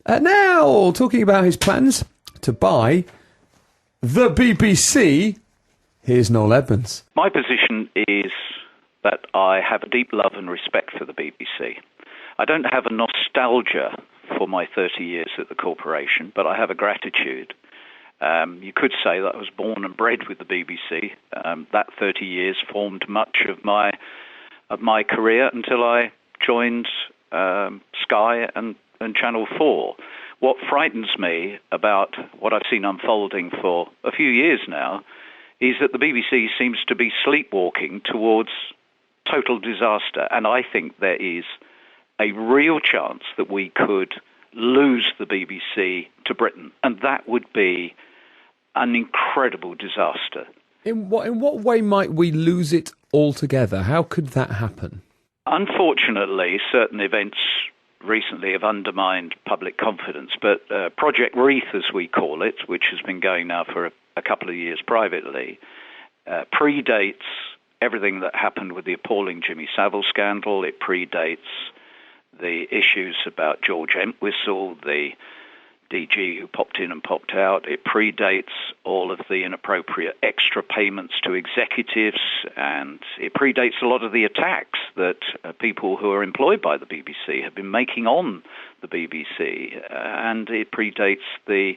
Now, talking about his plans to buy the BBC, here's Noel Edmonds. My position is that I have a deep love and respect for the BBC. I don't have a nostalgia for my 30 years at the corporation, but I have a gratitude. You could say that I was born and bred with the BBC. That 30 years formed much of my career until I joined Sky and Channel 4. What frightens me about what I've seen unfolding for a few years now is that the BBC seems to be sleepwalking towards total disaster. And I think there is a real chance that we could lose the BBC to Britain. And that would be an incredible disaster. In what way might we lose it altogether? How could that happen? Unfortunately, certain events recently have undermined public confidence, but Project Wreath, as we call it, which has been going now for a couple of years privately, predates everything that happened with the appalling Jimmy Savile scandal. It predates the issues about George Entwistle, the DG who popped in and popped out. It predates all of the inappropriate extra payments to executives, and it predates a lot of the attacks that people who are employed by the BBC have been making on the BBC, and it predates the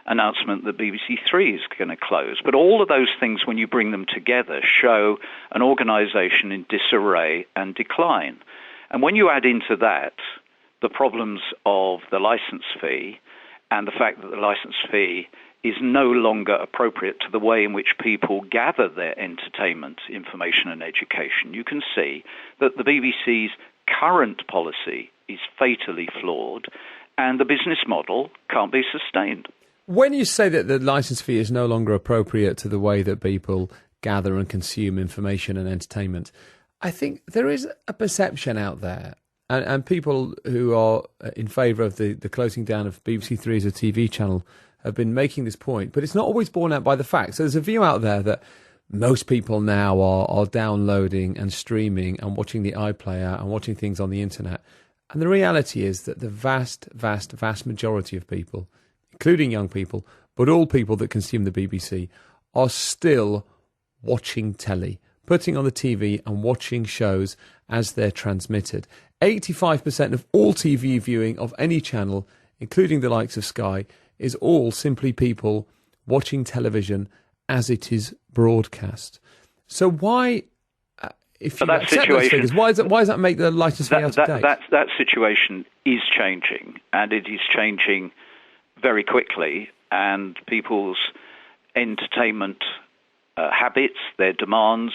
announcement that BBC Three is going to close. But all of those things, when you bring them together, show an organisation in disarray and decline. And when you add into that the problems of the licence fee, and the fact that the licence fee is no longer appropriate to the way in which people gather their entertainment, information and education, you can see that the BBC's current policy is fatally flawed and the business model can't be sustained. When you say that the licence fee is no longer appropriate to the way that people gather and consume information and entertainment, I think there is a perception out there, and people who are in favour of the closing down of BBC Three as a TV channel have been making this point, but it's not always borne out by the facts. So there's a view out there that most people now are downloading and streaming and watching the iPlayer and watching things on the internet. And the reality is that the vast, vast, vast majority of people, including young people, but all people that consume the BBC, are still watching telly, putting on the TV and watching shows as they're transmitted. 85% of all TV viewing of any channel, including the likes of Sky, is all simply people watching television as it is broadcast. So why, if you accept those figures, why does that make the licence fee out of date? That situation is changing, and it is changing very quickly, and people's entertainment habits, their demands,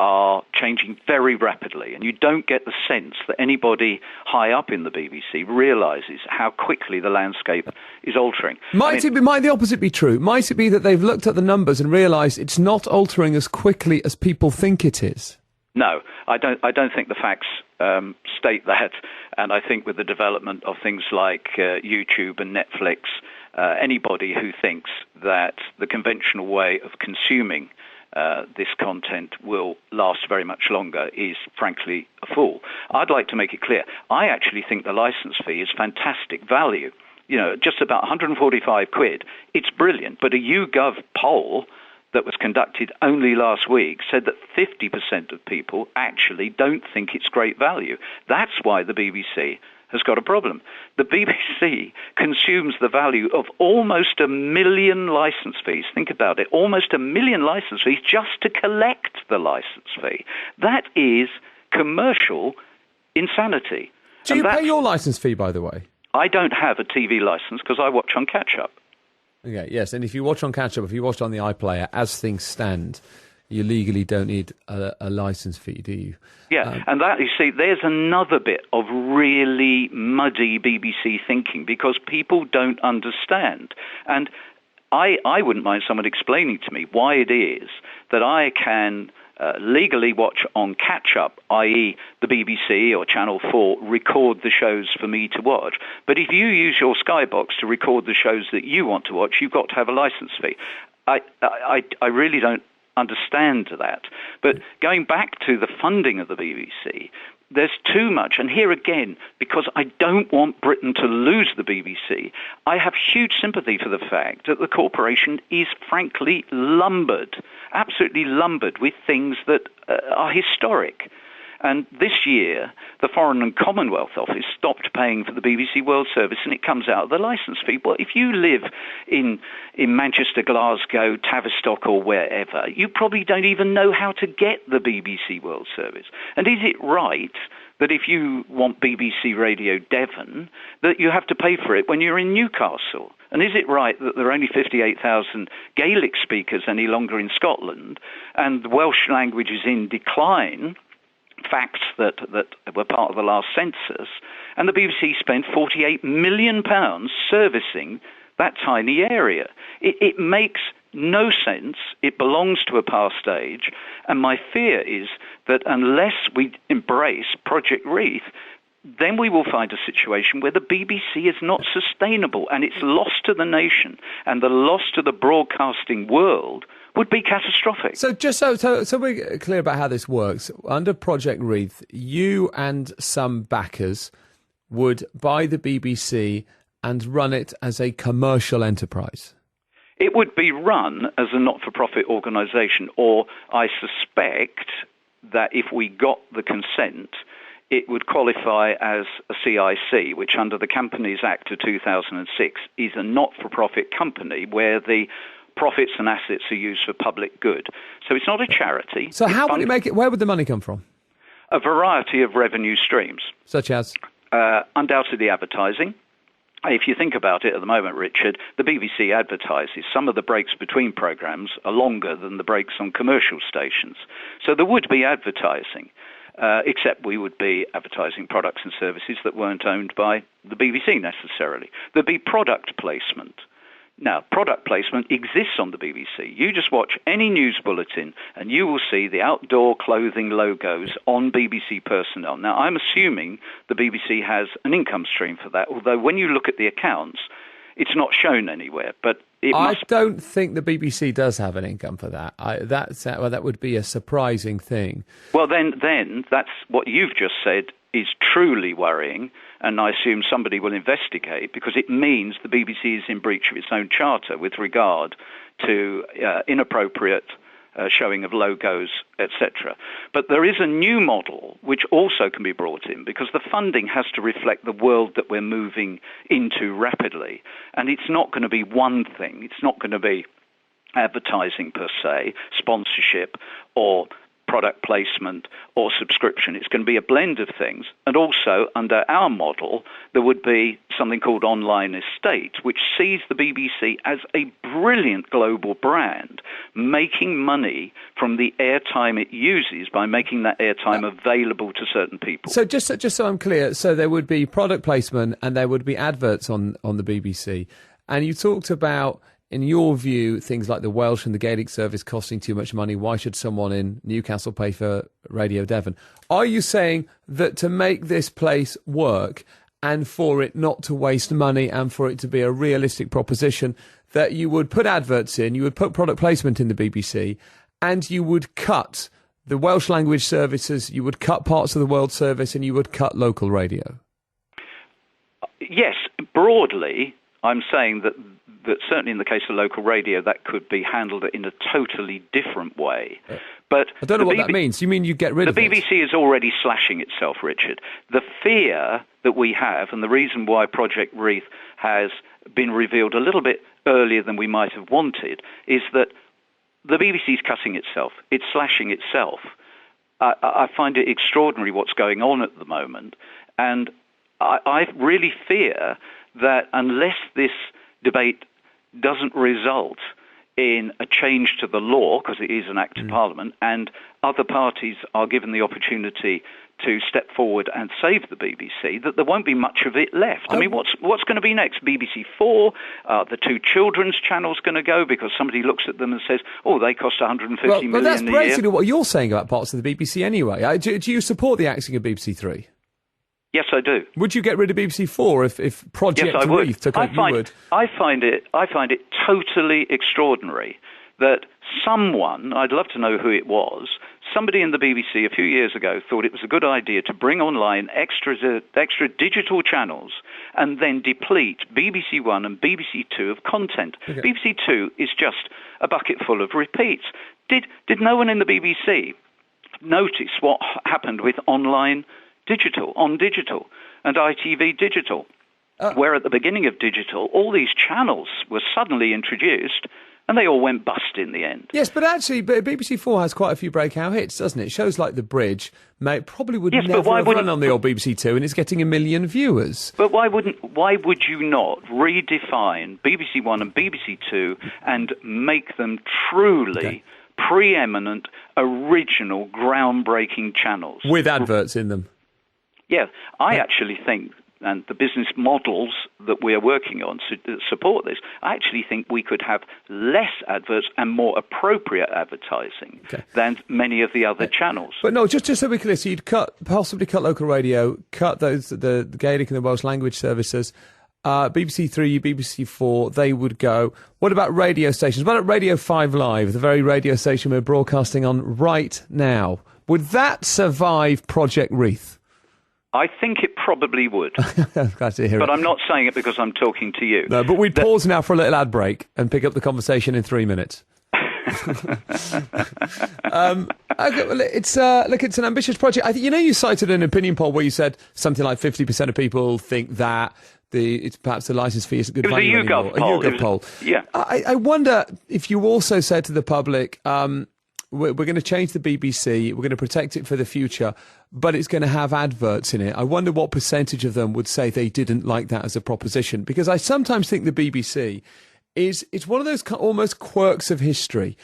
are changing very rapidly, and you don't get the sense that anybody high up in the BBC realises how quickly the landscape is altering. Might the opposite be true? Might it be that they've looked at the numbers and realised it's not altering as quickly as people think it is? No, I don't think the facts state that, and I think with the development of things like YouTube and Netflix, anybody who thinks that the conventional way of consuming this content will last very much longer is frankly a fool. I'd like to make it clear, I actually think the licence fee is fantastic value. You know, just about 145 quid, it's brilliant, but a YouGov poll that was conducted only last week said that 50% of people actually don't think it's great value. That's why the BBC has got a problem. The BBC consumes the value of almost 1 million licence fees. Think about it, almost 1 million licence fees just to collect the licence fee. That is commercial insanity. Do you pay your licence fee, by the way? I don't have a TV licence because I watch on catch-up. Okay, yes, and if you watch on catch-up, if you watch on the iPlayer, as things stand, you legally don't need a licence fee, do you? Yeah, and that, you see, there's another bit of really muddy BBC thinking because people don't understand. And I wouldn't mind someone explaining to me why it is that I can legally watch on catch-up, i.e. the BBC or Channel 4 record the shows for me to watch. But if you use your Skybox to record the shows that you want to watch, you've got to have a licence fee. I really don't understand that. But going back to the funding of the BBC, there's too much. And here again, because I don't want Britain to lose the BBC, I have huge sympathy for the fact that the corporation is frankly lumbered, absolutely lumbered with things that are historic. And this year, the Foreign and Commonwealth Office stopped paying for the BBC World Service, and it comes out of the licence fee. Well, if you live in Manchester, Glasgow, Tavistock, or wherever, you probably don't even know how to get the BBC World Service. And is it right that if you want BBC Radio Devon, that you have to pay for it when you're in Newcastle? And is it right that there are only 58,000 Gaelic speakers any longer in Scotland, and the Welsh language is in decline, facts that were part of the last census, and the BBC spent £48 million servicing that tiny area? It makes no sense. It belongs to a past age, and my fear is that unless we embrace Project Wreath, then we will find a situation where the BBC is not sustainable, and its loss to the nation and the loss to the broadcasting world would be catastrophic. So just so we're clear about how this works, under Project Wreath, you and some backers would buy the BBC and run it as a commercial enterprise. It would be run as a not-for-profit organisation, or I suspect that if we got the consent, it would qualify as a CIC, which under the Companies Act of 2006 is a not-for-profit company where the profits and assets are used for public good. So it's not a charity. So how would it make it? Where would the money come from? A variety of revenue streams. Such as? Undoubtedly advertising. If you think about it at the moment, Richard, the BBC advertises. Some of the breaks between programmes are longer than the breaks on commercial stations. So there would be advertising, except we would be advertising products and services that weren't owned by the BBC necessarily. There'd be product placement. Now, product placement exists on the BBC. You just watch any news bulletin and you will see the outdoor clothing logos on BBC personnel. Now, I'm assuming the BBC has an income stream for that, although when you look at the accounts, it's not shown anywhere. But I don't think the BBC does have an income for that. That would be a surprising thing. Well, then that's what you've just said is truly worrying, and I assume somebody will investigate, because it means the BBC is in breach of its own charter with regard to inappropriate showing of logos, etc. But there is a new model which also can be brought in, because the funding has to reflect the world that we're moving into rapidly. And it's not going to be one thing. It's not going to be advertising per se, sponsorship, or product placement or subscription. It's going to be a blend of things. And also, under our model, there would be something called Online Estate, which sees the BBC as a brilliant global brand, making money from the airtime it uses by making that airtime available to certain people. So just so I'm clear, so there would be product placement and there would be adverts on the BBC. And you talked about, in your view, things like the Welsh and the Gaelic service costing too much money. Why should someone in Newcastle pay for Radio Devon? Are you saying that to make this place work and for it not to waste money and for it to be a realistic proposition, that you would put adverts in, you would put product placement in the BBC, and you would cut the Welsh language services, you would cut parts of the World Service, and you would cut local radio? Yes, broadly, I'm saying that certainly in the case of local radio, that could be handled in a totally different way. But I don't know what that means. You mean you get rid of it? The BBC is already slashing itself, Richard. The fear that we have, and the reason why Project Wreath has been revealed a little bit earlier than we might have wanted, is that the BBC is cutting itself. It's slashing itself. I find it extraordinary what's going on at the moment. And I really fear that unless this debate doesn't result in a change to the law, because it is an act of Parliament, and other parties are given the opportunity to step forward and save the BBC, that there won't be much of it left. I mean, what's going to be next? BBC 4, the two children's channels going to go because somebody looks at them and says, oh, they cost 150 million a year. Well, that's basically what you're saying about parts of the BBC anyway. Do you support the axing of BBC 3? Yes, I do. Would you get rid of BBC 4 if Project Wreath took over? You would. I find it totally extraordinary that someone, I'd love to know who it was, somebody in the BBC a few years ago thought it was a good idea to bring online extra digital channels and then deplete BBC One and BBC Two of content. Okay. BBC Two is just a bucket full of repeats. Did no one in the BBC notice what happened with online digital, on digital, and ITV digital? Where at the beginning of digital, all these channels were suddenly introduced, and they all went bust in the end. Yes, but actually, BBC Four has quite a few breakout hits, doesn't it? Shows like The Bridge probably would never have run on the old BBC Two, and it's getting 1 million viewers. But why would you not redefine BBC One and BBC Two and make them truly preeminent, original, groundbreaking channels? With adverts in them. Yeah, I actually think, and the business models that we are working on support this, I actually think we could have less adverts and more appropriate advertising than many of the other channels. But no, just so we're clear, so you'd possibly cut local radio, cut the Gaelic and the Welsh language services, BBC Three, BBC Four, they would go. What about radio stations? What about Radio 5 Live, the very radio station we're broadcasting on right now? Would that survive Project Wreath? I think it probably would. I'm glad to hear it. But I'm not saying it because I'm talking to you. No, but we'd pause now for a little ad break and pick up the conversation in 3 minutes. It's an ambitious project. You cited an opinion poll where you said something like 50% of people think that it's perhaps the license fee isn't good value anymore. It was a YouGov poll. Yeah. I wonder if you also said to the public, we're going to change the BBC, we're going to protect it for the future, but it's going to have adverts in it. I wonder what percentage of them would say they didn't like that as a proposition, because I sometimes think the BBC it's one of those almost quirks of history.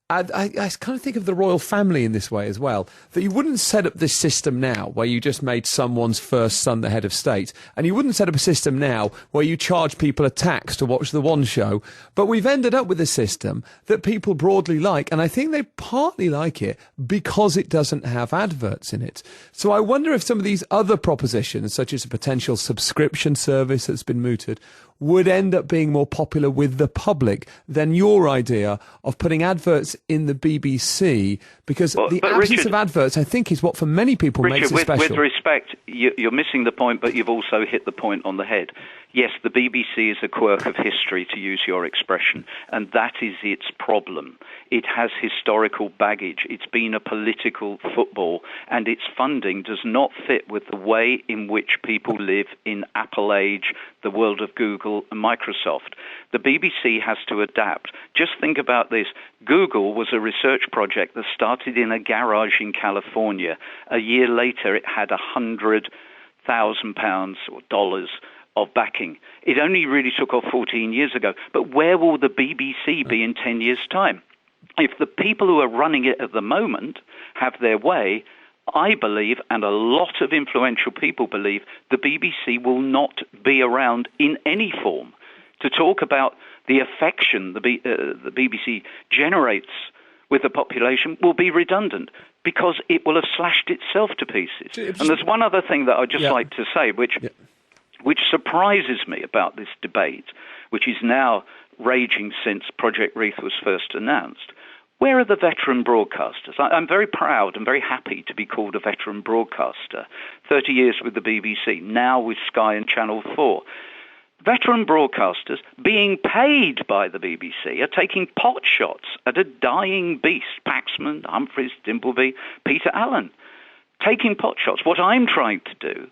I kind of think of the royal family in this way as well, that you wouldn't set up this system now where you just made someone's first son the head of state, and you wouldn't set up a system now where you charge people a tax to watch the one show, but we've ended up with a system that people broadly like, and I think they partly like it because it doesn't have adverts in it. So I wonder if some of these other propositions, such as a potential subscription service that's been mooted, would end up being more popular with the public than your idea of putting adverts in the BBC, because the absence of adverts, I think, is what for many people makes it special. With respect, you're missing the point, but you've also hit the point on the head. Yes, the BBC is a quirk of history, to use your expression, and that is its problem. It has historical baggage. It's been a political football, and its funding does not fit with the way in which people live in Apple age, the world of Google and Microsoft. The BBC has to adapt. Just think about this. Google was a research project that started in a garage in California. A year later, it had £100,000 or dollars of backing. It only really took off 14 years ago. But where will the BBC be in 10 years' time? If the people who are running it at the moment have their way, I believe, and a lot of influential people believe, the BBC will not be around in any form. To talk about the affection the BBC generates with the population will be redundant, because it will have slashed itself to pieces. And there's one other thing that I'd just like to say, which surprises me about this debate, which is now raging since Project Wreath was first announced. Where are the veteran broadcasters? I'm very proud and very happy to be called a veteran broadcaster. 30 years with the BBC, now with Sky and Channel 4. Veteran broadcasters being paid by the BBC are taking pot shots at a dying beast. Paxman, Humphreys, Dimbleby, Peter Allen. Taking pot shots. What I'm trying to do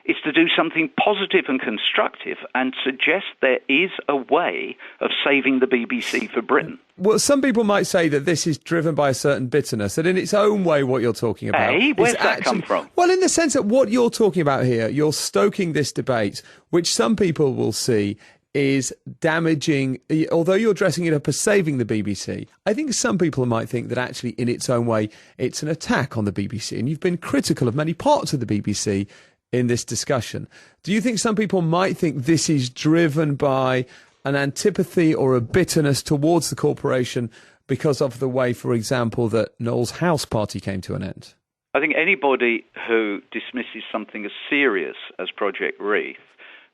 is to do something positive and constructive and suggest there is a way of saving the BBC for Britain. Well, some people might say that this is driven by a certain bitterness, that in its own way what you're talking about... Hey, where's that come from? Well, in the sense that what you're talking about here, you're stoking this debate, which some people will see is damaging, although you're dressing it up as saving the BBC. I think some people might think that actually in its own way it's an attack on the BBC, and you've been critical of many parts of the BBC in this discussion. Do you think some people might think this is driven by an antipathy or a bitterness towards the corporation because of the way, for example, that Noel's House Party came to an end? I think anybody who dismisses something as serious as Project Wreath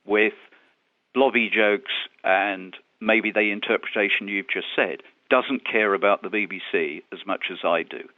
with blobby jokes and maybe the interpretation you've just said doesn't care about the BBC as much as I do.